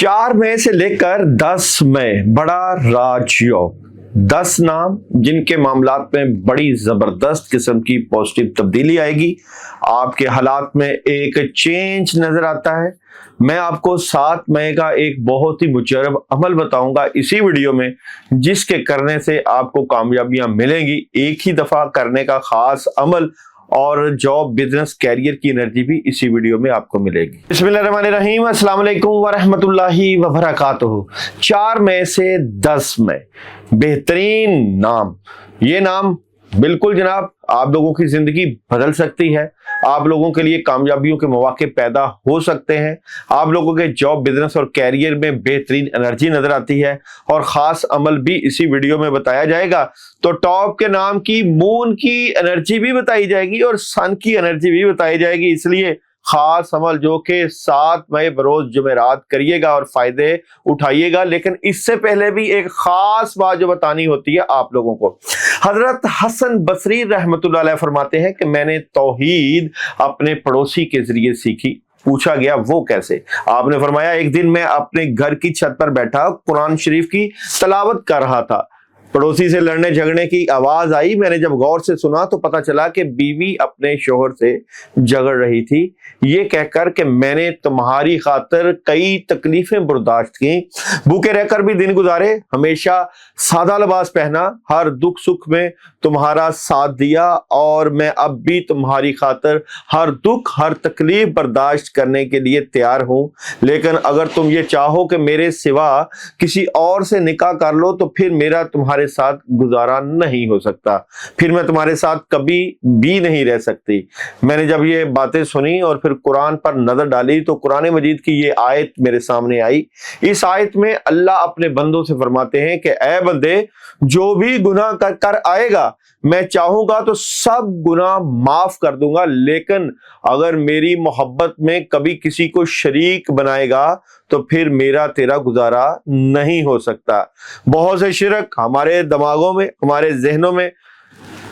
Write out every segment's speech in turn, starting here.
4 मई से लेकर 10 मई बड़ा राजयोग, 10 नाम जिनके मामलात में बड़ी जबरदस्त किस्म की पॉजिटिव तब्दीली आएगी। आपके हालात में एक चेंज नजर आता है। मैं आपको 7 मई का एक बहुत ही मुजरब अमल बताऊंगा इसी वीडियो में, जिसके करने से आपको कामयाबियां मिलेंगी। एक ही दफा करने का खास अमल और जॉब, बिजनेस, कैरियर की एनर्जी भी इसी वीडियो में आपको मिलेगी। बिस्मिल्लाहिर्रहमानिर्रहीम, अस्सलाम वालेकुम वरहमतुल्लाहि वबरकातुहू। 4 मई से 10 मई बेहतरीन नाम, ये नाम बिल्कुल जनाब आप लोगों की जिंदगी बदल सकती है। आप लोगों के लिए कामयाबियों के मौके पैदा हो सकते हैं। आप लोगों के जॉब, बिजनेस और कैरियर में बेहतरीन एनर्जी नजर आती है और खास अमल भी इसी वीडियो में बताया जाएगा। तो टॉप के नाम की मून की एनर्जी भी बताई जाएगी और सन की एनर्जी भी बताई जाएगी। इसलिए खास अमल जो कि 7 मई बरोज जुमेरात करिएगा और फायदे उठाइएगा। लेकिन इससे पहले भी एक खास बात जो बतानी होती है आप लोगों को। हजरत हसन बसरी रहमतुल्लाह अलैह फरमाते हैं कि मैंने तौहीद अपने पड़ोसी के जरिए सीखी। पूछा गया वो कैसे? आपने फरमाया एक दिन मैं अपने घर की छत पर बैठा कुरान शरीफ की तलावत कर रहा था। पड़ोसी से लड़ने झगड़ने की आवाज आई। मैंने जब गौर से सुना तो पता चला कि बीवी अपने शोहर से झगड़ रही थी, ये कहकर कि मैंने तुम्हारी खातिर कई तकलीफें बर्दाश्त की, भूखे रहकर भी दिन गुजारे, हमेशा सादा लिबास पहना, हर दुख सुख में तुम्हारा साथ दिया और मैं अब भी तुम्हारी खातिर हर दुख हर तकलीफ बर्दाश्त करने के लिए तैयार हूं। लेकिन अगर तुम ये चाहो कि मेरे सिवा किसी और से निकाह कर लो तो फिर मेरा तुम्हारे साथ गुजारा नहीं हो सकता, फिर मैं तुम्हारे साथ कभी भी नहीं रह सकती। मैंने जब ये बातें सुनी और फिर कुरान पर नजर डाली तो कुरान मजीद की ये आयत मेरे सामने आई। इस आयत में अल्लाह अपने बंदों से फरमाते हैं कि ऐ बंदे, जो भी गुनाह कर आएगा मैं चाहूंगा तो सब गुनाह माफ कर दूंगा, लेकिन अगर मेरी मोहब्बत में कभी किसी को शरीक बनाएगा तो फिर मेरा तेरा गुजारा नहीं हो सकता। बहुत से शिरक हमारे दिमागों में, हमारे जहनों में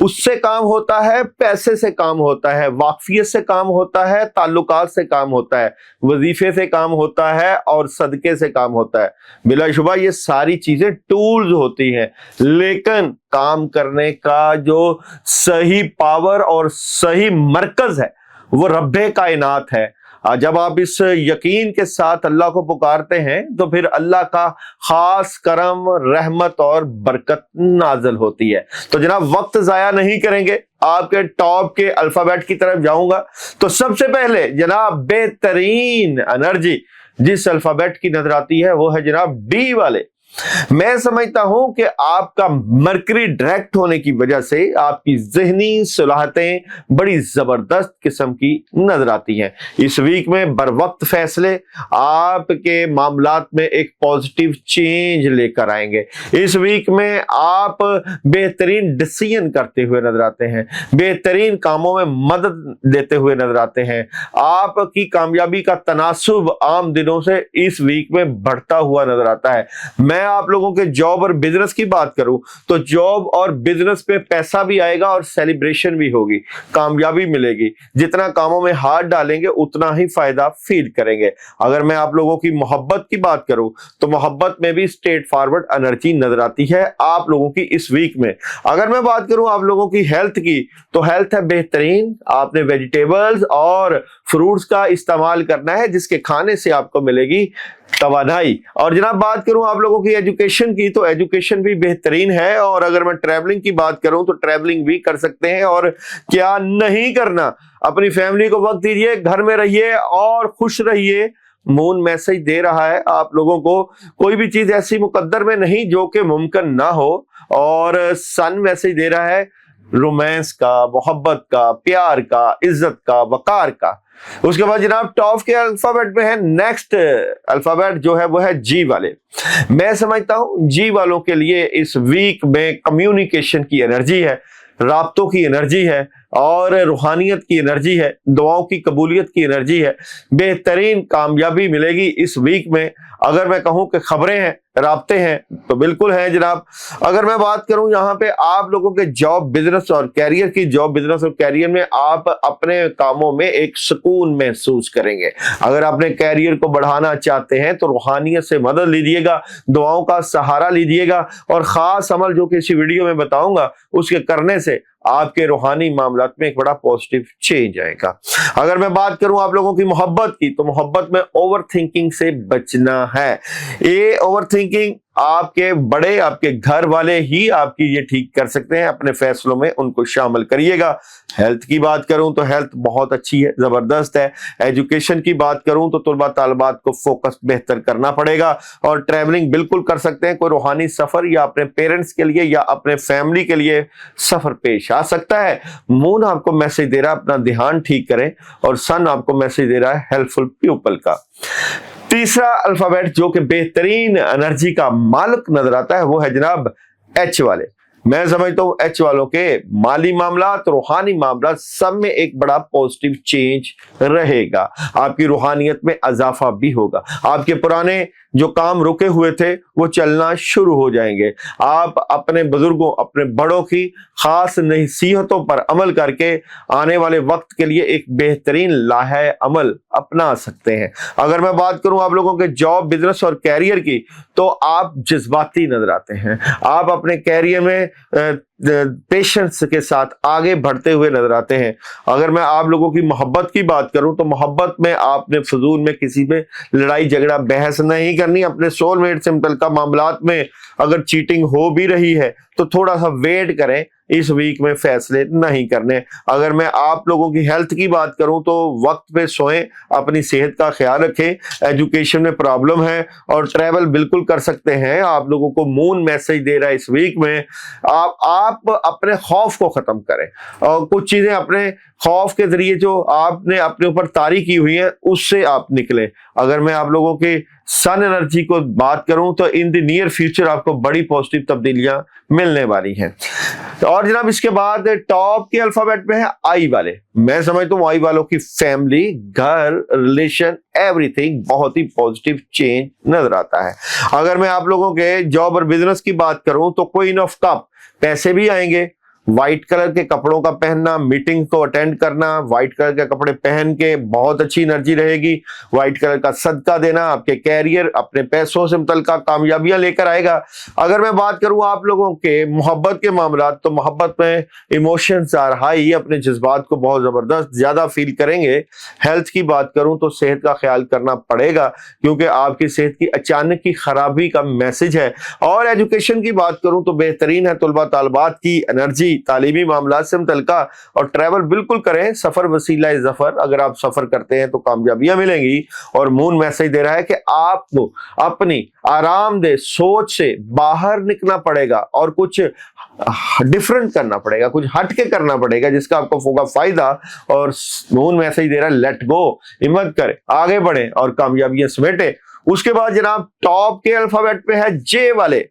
उससे काम होता है, पैसे से काम होता है, वाकफियत से काम होता है, ताल्लुकात से काम होता है, वजीफे से काम होता है और सदके से काम होता है। बिलाशुबा ये सारी चीजें टूल्स होती हैं, लेकिन काम करने का जो सही पावर और सही मरकज है वो रब्बे कायनात है। जब आप इस यकीन के साथ अल्लाह को पुकारते हैं तो फिर अल्लाह का खास करम, रहमत और बरकत नाज़िल होती है। तो जनाब वक्त जाया नहीं करेंगे, आपके टॉप के अल्फाबेट की तरफ जाऊंगा। तो सबसे पहले जनाब बेहतरीन एनर्जी जिस अल्फाबेट की नजर आती है वो है जनाब डी वाले। मैं समझता हूं कि आपका मरकरी डायरेक्ट होने की वजह से आपकी ज़हनी सलाहतें बड़ी जबरदस्त किस्म की नजर आती हैं। इस वीक में बर वक्त फैसले आपके मामलात में एक पॉजिटिव चेंज लेकर आएंगे। इस वीक में आप बेहतरीन डिसीजन करते हुए नजर आते हैं, बेहतरीन कामों में मदद देते हुए नजर आते हैं। आपकी कामयाबी का तनासुब आम दिनों से इस वीक में बढ़ता हुआ नजर आता है। मैं आप लोगों के जॉब और बिजनेस की बात करूं तो जॉब और बिजनेस पे पैसा भी आएगा और सेलिब्रेशन भी होगी, कामयाबी मिलेगी। जितना कामों में हाथ डालेंगे उतना ही फायदा फील करेंगे। अगर मैं आप लोगों की मोहब्बत की बात करूं तो मोहब्बत में भी स्ट्रेट फॉरवर्ड एनर्जी नजर आती है आप लोगों की इस वीक में। अगर मैं बात करूं आप लोगों की हेल्थ की तो हेल्थ है बेहतरीन। आपने वेजिटेबल्स और फ्रूट्स का इस्तेमाल करना है जिसके खाने से आपको मिलेगी तवानाई। और जनाब बात करूं आप लोगों की एजुकेशन की तो एजुकेशन भी बेहतरीन है। और अगर मैं ट्रैवलिंग की बात करूं तो ट्रैवलिंग भी कर सकते हैं। और क्या नहीं करना, अपनी फैमिली को वक्त दीजिए, घर में रहिए और खुश रहिए। मून मैसेज दे रहा है आप लोगों को कोई भी चीज ऐसी मुकद्दर में नहीं जो कि मुमकिन ना हो, और सन मैसेज दे रहा है रोमांस का, मोहब्बत का, प्यार का, इज्जत का, वकार का। उसके बाद जनाब टॉप के अल्फाबेट में है नेक्स्ट अल्फाबेट जो है वो है जी वाले। मैं समझता हूं जी वालों के लिए इस वीक में कम्युनिकेशन की एनर्जी है, राब्तों की एनर्जी है, और रूहानियत की एनर्जी है, दुआओं की कबूलियत की एनर्जी है, बेहतरीन कामयाबी मिलेगी इस वीक में। अगर मैं कहूं कि खबरें हैं, राब्ते हैं, तो बिल्कुल है जनाब। अगर मैं बात करूं यहाँ पे आप लोगों के जॉब बिजनेस और कैरियर की, जॉब बिजनेस और कैरियर में आप अपने कामों में एक सुकून महसूस करेंगे। अगर अपने कैरियर को बढ़ाना चाहते हैं तो रूहानियत से मदद लीजिएगा, दुआओं का सहारा लीजिएगा और खास अमल जो कि इसी वीडियो में बताऊंगा उसके करने से आपके रूहानी मामलात में एक बड़ा पॉजिटिव चेंज आएगा। अगर मैं बात करूं आप लोगों की मोहब्बत की, तो मोहब्बत में ओवर थिंकिंग से बचना है। ये ओवर थिंकिंग आपके बड़े, आपके घर वाले ही आपकी ये ठीक कर सकते हैं, अपने फैसलों में उनको शामिल करिएगा। हेल्थ की बात करूं तो हेल्थ बहुत अच्छी है, जबरदस्त है। एजुकेशन की बात करूं तो तुलबा तालबात को फोकस बेहतर करना पड़ेगा और ट्रैवलिंग बिल्कुल कर सकते हैं। कोई रूहानी सफर या अपने पेरेंट्स के लिए या अपने फैमिली के लिए सफर पेश आ सकता है। मून आपको मैसेज दे रहा है अपना ध्यान ठीक करें और सन आपको मैसेज दे रहा है हेल्पफुल पीपल का। तीसरा अल्फाबेट जो कि बेहतरीन एनर्जी का मालिक नजर आता है वो है जनाब एच वाले। मैं समझता हूं एच वालों के माली मामला, रूहानी मामला सब में एक बड़ा पॉजिटिव चेंज रहेगा। आपकी रूहानियत में इजाफा भी होगा। आपके पुराने जो काम रुके हुए थे वो चलना शुरू हो जाएंगे। आप अपने बुजुर्गों, अपने बड़ों की खास नसीहतों पर अमल करके आने वाले वक्त के लिए एक बेहतरीन लाहे अमल अपना सकते हैं। अगर मैं बात करूं आप लोगों के जॉब बिजनेस और कैरियर की, तो आप जज्बाती नजर आते हैं। आप अपने कैरियर में पेशेंस के साथ आगे बढ़ते हुए नजर आते हैं। अगर मैं आप लोगों की मोहब्बत की बात करूं तो मोहब्बत में आपने फजूल में किसी में लड़ाई झगड़ा बहस नहीं करनी। अपने सोलमेट से मुतल्लिका मामलात में अगर चीटिंग हो भी रही है तो थोड़ा सा वेट करें, इस वीक में फैसले नहीं करने। अगर मैं आप लोगों की हेल्थ की बात करूं तो वक्त पे सोएं, अपनी सेहत का ख्याल रखें। एजुकेशन में प्रॉब्लम है और ट्रैवल बिल्कुल कर सकते हैं। आप लोगों को मून मैसेज दे रहा है इस वीक में आप अपने खौफ को खत्म करें और कुछ चीजें अपने खौफ के जरिए जो आपने अपने ऊपर तारी की हुई है उससे आप निकले। अगर मैं आप लोगों के सन एनर्जी को बात करूं तो इन द नियर फ्यूचर आपको बड़ी पॉजिटिव तब्दीलियां मिलने वाली हैं। और जनाब इसके बाद टॉप के अल्फाबेट में है आई वाले। मैं समझता हूं आई वालों की फैमिली, घर, रिलेशन, एवरीथिंग बहुत ही पॉजिटिव चेंज नजर आता है। अगर मैं आप लोगों के जॉब और बिजनेस की बात करूं तो क्वीन ऑफ कप, पैसे भी आएंगे। व्हाइट कलर के कपड़ों का पहनना, मीटिंग को अटेंड करना, व्हाइट कलर के कपड़े पहन के बहुत अच्छी एनर्जी रहेगी। व्हाइट कलर का सदका देना आपके कैरियर, अपने पैसों से मुतल्लिका कामयाबियां लेकर आएगा। अगर मैं बात करूं आप लोगों के मोहब्बत के मामलात, तो मोहब्बत में इमोशंस आर हाई, अपने जज्बात को बहुत जबरदस्त ज्यादा फील करेंगे। हेल्थ की बात करूं तो सेहत का ख्याल करना पड़ेगा क्योंकि आपकी सेहत की अचानक की खराबी का मैसेज है। और एजुकेशन की बात करूं तो बेहतरीन है, तुलबा तालबात की एनर्जी तालीमी मामला से मुतल्लिका और ट्रैवल बिल्कुल करें। सफर वसीला जफर, अगर आप सफर करते हैं तो कामयाबियां मिलेंगी। और मून मैसेज दे रहा है कि आपको अपनी आरामदेह सोच से बाहर निकलना पड़ेगा और कुछ डिफरेंट करना पड़ेगा, कुछ हटके करना पड़ेगा जिसका आपको होगा फायदा। और मून मैसेज दे रहा है लेट गो, हिम्मत करें, आगे बढ़े और कामयाबियां समेटे। उसके बाद जनाब टॉप के अल्फाबेट पे है जे वाले।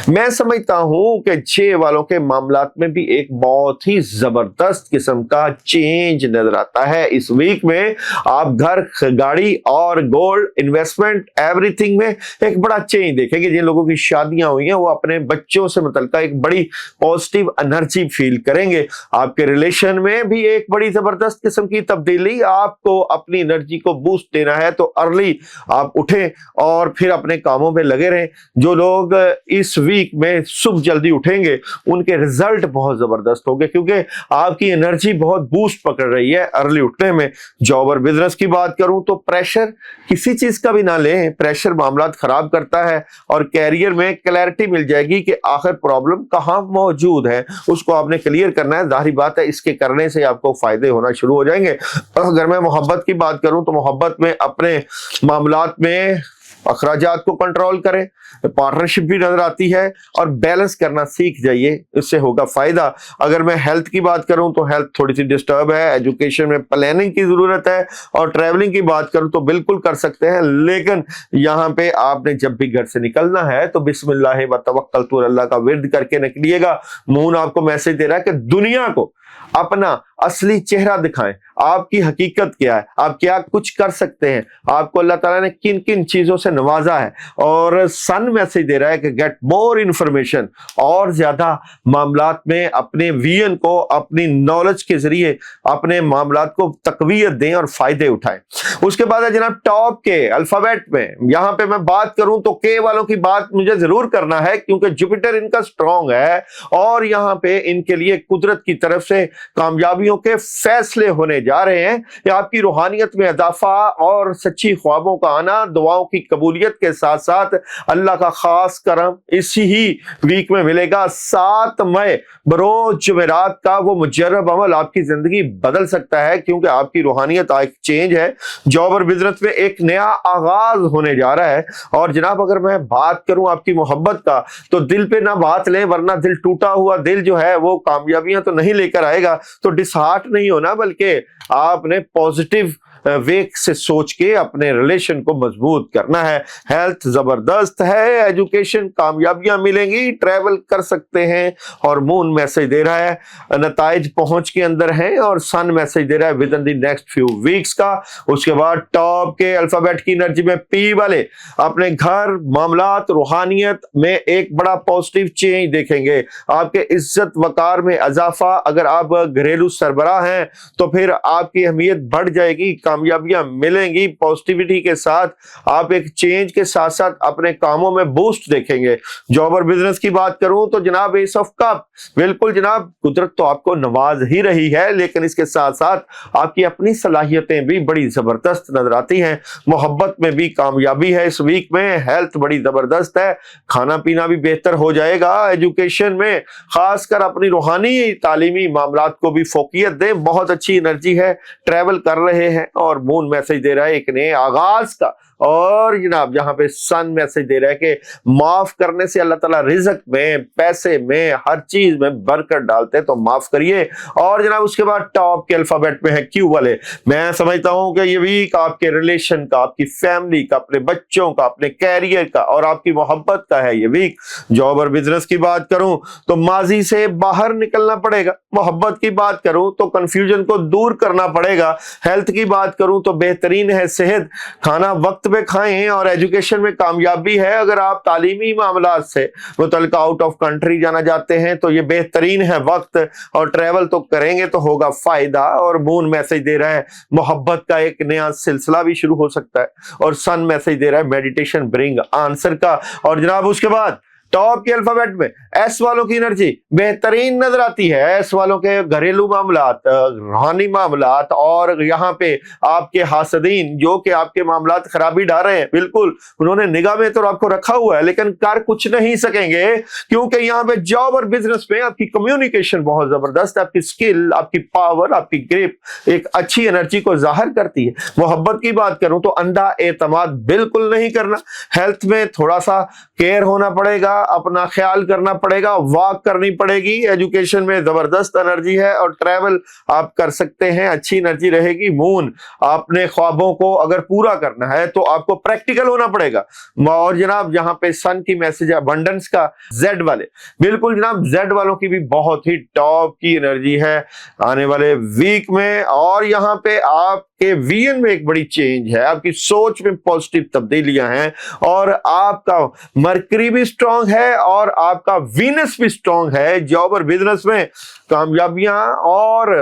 मैं समझता हूं कि जे वालों के मामलात में भी एक बहुत ही जबरदस्त किस्म का चेंज नजर आता है इस वीक में। आप घर, गाड़ी और गोल्ड, इन्वेस्टमेंट, एवरीथिंग में एक बड़ा चेंज देखेंगे। जिन लोगों की शादियां हुई हैं वो अपने बच्चों से मुतल्लिका एक बड़ी पॉजिटिव एनर्जी फील करेंगे। आपके रिलेशन में भी एक बड़ी जबरदस्त किस्म की तब्दीली। आपको अपनी एनर्जी को बूस्ट देना है तो अर्ली आप उठें और फिर अपने कामों में लगे रहें। जो लोग इस वीक में सुबह जल्दी उठेंगे उनके रिजल्ट बहुत जबरदस्त होंगे क्योंकि आपकी एनर्जी बहुत बूस्ट पकड़ रही है अर्ली उठने में। जॉब और बिजनेस की बात करूं तो प्रेशर किसी चीज का भी ना लें, प्रेशर मामलात खराब करता है। और कैरियर में क्लैरिटी मिल जाएगी कि आखिर प्रॉब्लम कहां मौजूद है, उसको आपने क्लियर करना है। जाहिर बात है इसके करने से आपको फायदे होना शुरू हो जाएंगे। अगर मैं मोहब्बत की बात करूं तो मोहब्बत में अपने मामलात में अखराजात को कंट्रोल करें, पार्टनरशिप भी नजर आती है और बैलेंस करना सीख जाइए, इससे होगा फायदा। अगर मैं हेल्थ की बात करूं तो हेल्थ थोड़ी सी डिस्टर्ब है, एजुकेशन में प्लानिंग की जरूरत है। और ट्रैवलिंग की बात करूं तो बिल्कुल कर सकते हैं, लेकिन यहां पे आपने जब भी घर से निकलना है तो बिस्मिल्लाह व तवक्कलतु अल्लाह का विर्द करके निकलिएगा। मून आपको मैसेज दे रहा है कि दुनिया को अपना असली चेहरा दिखाएं, आपकी हकीकत क्या है, आप क्या कुछ कर सकते हैं, आपको अल्लाह ताला ने किन किन चीजों से नवाजा है। और सन मैसेज दे रहा है कि गेट मोर इंफॉर्मेशन, और ज्यादा मामलात में अपने विजन को, अपनी नॉलेज के जरिए अपने मामलात को तकवीयत दें और फायदे उठाएं। उसके बाद है जनाब टॉप के अल्फाबेट में, यहां पे मैं बात करूं तो के वालों की बात मुझे जरूर करना है, क्योंकि जुपिटर इनका स्ट्रांग है और यहां पे इनके लिए कुदरत की तरफ से कामयाबियों के फैसले होने जा रहे हैं। ये आपकी रूहानियत में इजाफा और सच्ची ख्वाबों का आना, दुआओं की कबूलियत के साथ साथ अल्लाह का खास करम इसी ही वीक में मिलेगा। 7 मई बरोज जुमेरात का वो मुजर्रब अमल आपकी जिंदगी बदल सकता है, क्योंकि आपकी रूहानियत एक चेंज है, जॉब और बिजनेस में एक नया आगाज होने जा रहा है। और जनाब अगर मैं बात करूं आपकी मोहब्बत का, तो दिल पे ना बात लें, वरना दिल टूटा हुआ दिल जो है वो कामयाबियां तो नहीं लेकर आएगा। तो डिसहार्ट नहीं होना, बल्कि आपने पॉजिटिव वे से सोच के अपने रिलेशन को मजबूत करना है। हेल्थ जबरदस्त है, एजुकेशन कामयाबियां मिलेंगी, ट्रैवल कर सकते हैं। और मून मैसेज दे रहा है नताइज पहुंच के अंदर है, और सन मैसेज दे रहा है with in the next few weeks का। उसके बाद टॉप के अल्फाबेट की एनर्जी में पी वाले अपने घर, मामलात, रूहानियत में एक बड़ा पॉजिटिव चेंज देखेंगे। आपके इज्जत वकार में इजाफा, अगर आप घरेलू सरबराह हैं तो फिर आपकी अहमियत बढ़ जाएगी, कामयाबियां मिलेंगी। पॉजिटिविटी के साथ आप एक चेंज के साथ साथ अपने कामों में बूस्ट देखेंगे। जॉब और बिजनेस की बात करूं तो जनाब एस ऑफ कप, बिल्कुल जनाब कुदरत तो आपको नवाज ही रही है, लेकिन इसके साथ साथ आपकी अपनी सलाहियतें भी बड़ी जबरदस्त नजर आती हैं। मोहब्बत में भी कामयाबी है इस वीक में, हेल्थ बड़ी जबरदस्त है, खाना पीना भी बेहतर हो जाएगा। एजुकेशन में खासकर अपनी रूहानी तालीमी मामलात को भी फोकियत दें, बहुत अच्छी एनर्जी है, ट्रैवल कर रहे हैं। और मून मैसेज दे रहा है एक नए आगाज का। और जनाब यहाँ पे सन मैसेज दे रहा है कि माफ करने से अल्लाह ताला रिज़्क में, पैसे में, हर चीज में बरकत डालते हैं, तो माफ करिए। और जनाब उसके बाद टॉप के अल्फाबेट में है क्यू वाले। मैं समझता हूं कि ये वीक आपके रिलेशन का, आपकी फैमिली का, अपने बच्चों का, अपने कैरियर का और आपकी मोहब्बत का है ये वीक। जॉब और बिजनेस की बात करूं तो माजी से बाहर निकलना पड़ेगा। मोहब्बत की बात करूं तो कंफ्यूजन को दूर करना पड़ेगा। हेल्थ की बात करूं तो बेहतरीन है सेहत, खाना वक्त पे खाएं। और एजुकेशन में कामयाबी है, अगर आप तालीमी मामलात से मुतल्लिक आउट ऑफ कंट्री जाना चाहते हैं तो ये बेहतरीन है वक्त, और ट्रैवल तो करेंगे तो होगा फायदा। और मून मैसेज दे रहा है मोहब्बत का एक नया सिलसिला भी शुरू हो सकता है। और सन मैसेज दे रहा है मेडिटेशन ब्रिंग आंसर का। और जनाब उसके बाद टॉप के अल्फाबेट में एस वालों की एनर्जी बेहतरीन नजर आती है। एस वालों के घरेलू मामलात, रूहानी मामलात, और यहाँ पे आपके हासदीन जो कि आपके मामलात खराबी डाल रहे हैं, बिल्कुल उन्होंने निगाह में तो आपको रखा हुआ है, लेकिन कर कुछ नहीं सकेंगे, क्योंकि यहाँ पे जॉब और बिजनेस में आपकी कम्युनिकेशन बहुत जबरदस्त है, आपकी स्किल, आपकी पावर, आपकी ग्रिप एक अच्छी एनर्जी को जाहिर करती है। मोहब्बत की बात करूं तो अंधा एतमाद बिल्कुल नहीं करना। हेल्थ में थोड़ा सा केयर होना पड़ेगा, अपना ख्याल करना पड़ेगा, वॉक करनी पड़ेगी। एजुकेशन में जबरदस्त एनर्जी है और ट्रैवल आप कर सकते हैं, अच्छी एनर्जी रहेगी। मून, आपने ख्वाबों को अगर पूरा करना है तो आपको प्रैक्टिकल होना पड़ेगा। और जनाब यहाँ पे सन की मैसेज है अबंडेंस का। जेड वाले, बिल्कुल जनाब जेड वालों की भी बहुत ही टॉप की एनर्जी है आने वाले वीक में। और यहाँ पे आपके विजन में एक बड़ी चेंज है, आपकी सोच में पॉजिटिव तब्दीलियां हैं, और आपका मरकरी भी स्ट्रांग है और आपका वीनस भी स्ट्रांग है। जॉब और बिजनेस में कामयाबियां और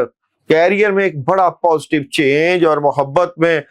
कैरियर में एक बड़ा पॉजिटिव चेंज, और मोहब्बत में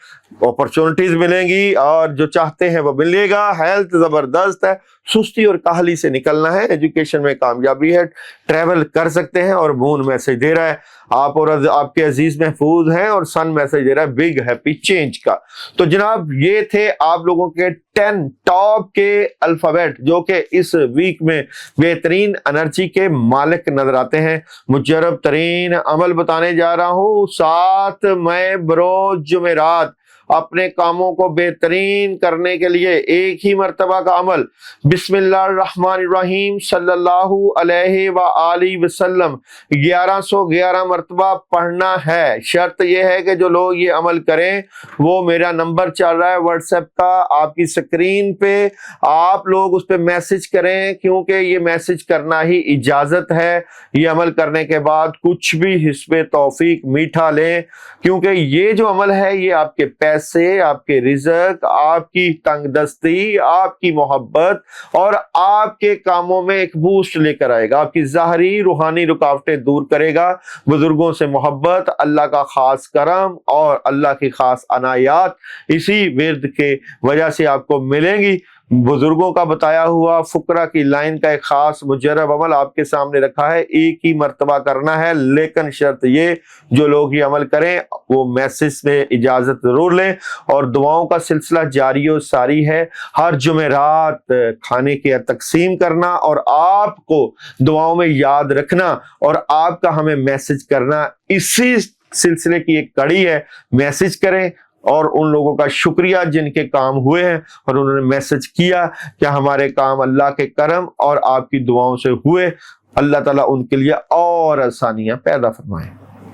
अपॉर्चुनिटीज मिलेंगी, और जो चाहते हैं वो मिलेगा। हेल्थ जबरदस्त है, सुस्ती और काहली से निकलना है। एजुकेशन में कामयाबी है, ट्रैवल कर सकते हैं। और मून मैसेज दे रहा है आप और आपके अजीज महफूज हैं। और सन मैसेज दे रहा है बिग हैप्पी चेंज का। तो जनाब ये थे आप लोगों के 10 टॉप के अल्फाबेट जो कि इस वीक में बेहतरीन एनर्जी के मालिक नजर आते हैं। मुजर्रब तरीन अमल बताने जा रहा हूं। 7 मई बरोज जुमेरात اپنے کاموں کو بہترین کرنے کے لیے ایک ہی مرتبہ کا عمل بسم اللہ الرحمن الرحیم صلی اللہ علیہ وآلہ وسلم 1111 مرتبہ پڑھنا ہے۔ شرط یہ ہے کہ جو لوگ یہ عمل کریں، وہ میرا نمبر چل رہا ہے واٹس ایپ کا آپ کی سکرین پہ، آپ لوگ اس پہ میسج کریں، کیونکہ یہ میسج کرنا ہی اجازت ہے۔ یہ عمل کرنے کے بعد کچھ بھی حسب توفیق میٹھا لیں، کیونکہ یہ جو عمل ہے یہ آپ کے پیسے، آپ کے رزق، آپ کی تنگ دستی، آپ کی محبت اور آپ کے کاموں میں ایک بوسٹ لے کر آئے گا، آپ کی ظاہری روحانی رکاوٹیں دور کرے گا۔ بزرگوں سے محبت، اللہ کا خاص کرم اور اللہ کی خاص عنایات اسی ورد کے وجہ سے آپ کو ملیں گی۔ بزرگوں کا بتایا ہوا فقرہ کی لائن کا ایک خاص مجرب عمل آپ کے سامنے رکھا ہے، ایک ہی مرتبہ کرنا ہے، لیکن شرط یہ جو لوگ یہ عمل کریں وہ میسج میں اجازت ضرور لیں۔ اور دعاؤں کا سلسلہ جاری و ساری ہے، ہر جمعرات کھانے کی تقسیم کرنا اور آپ کو دعاؤں میں یاد رکھنا اور آپ کا ہمیں میسج کرنا، اسی سلسلے کی ایک کڑی ہے۔ میسج کریں اور ان لوگوں کا شکریہ جن کے کام ہوئے ہیں اور انہوں نے میسج کیا کہ ہمارے کام اللہ کے کرم اور آپ کی دعاؤں سے ہوئے۔ اللہ تعالیٰ ان کے لیے اور آسانیاں پیدا فرمائے۔